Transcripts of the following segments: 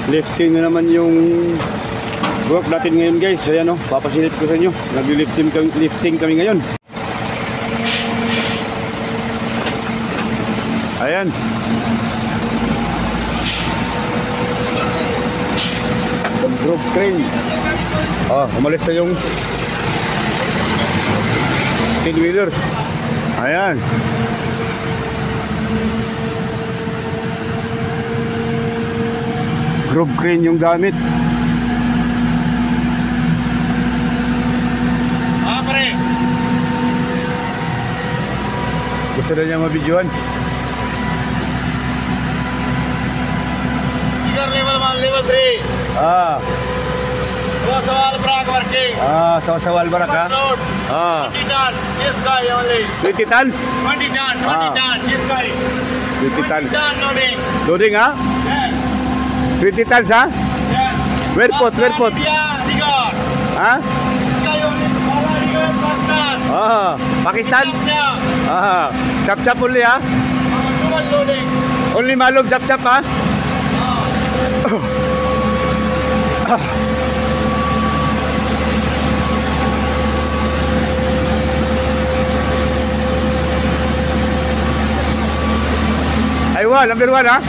Lifting na naman yung work natin ngayon guys. Ayan o, papasilip ko sa inyo. Nag-lifting kami ngayon. Ayan. Group crane. Umalis na yung 10-wheelers. Ayan. Group crane yung gamit. Pare. Gusto na niya mabidyoan. Level 3. Sawal Barak working. Sawal Barak ha? 20 tons. This guy only. 20 tons? 20 tons. 20 tons. This guy. 20 tons. 20 tons loading. Loading ha? Yes. 20 tons ha? Yes. Where port? Ha? This guy only. Pakistan? Chap-chap only ha? Too much loading. Only malum chap-chap ha? Aywa, number 1 ha?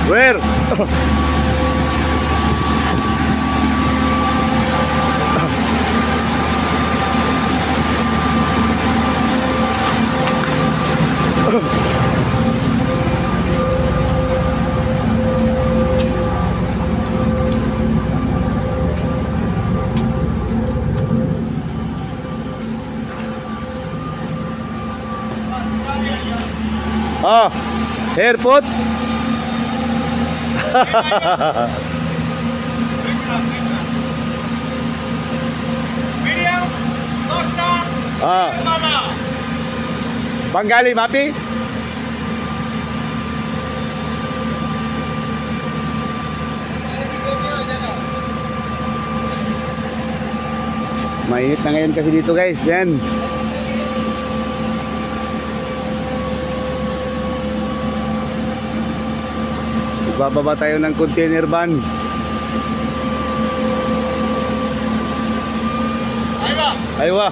Where? Airport. Medium. Rockstar. Bengali Mapi. Mainit na ngayon kasi dito guys. Yan. Bababa tayo ng container van. Aywa.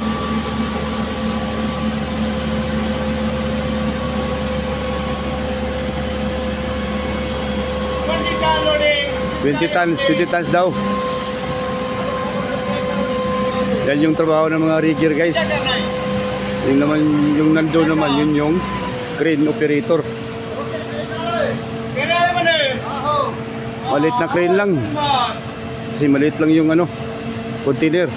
20 tons daw. Yan yung trabaho ng mga rigger guys. Yung naman, yung nandoon naman, yun yung crane operator. Maliit na crane lang. Kasi maliit lang yung ano, container.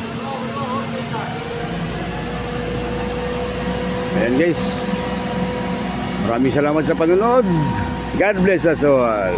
Ayan guys. Maraming salamat sa panonood. God bless us all.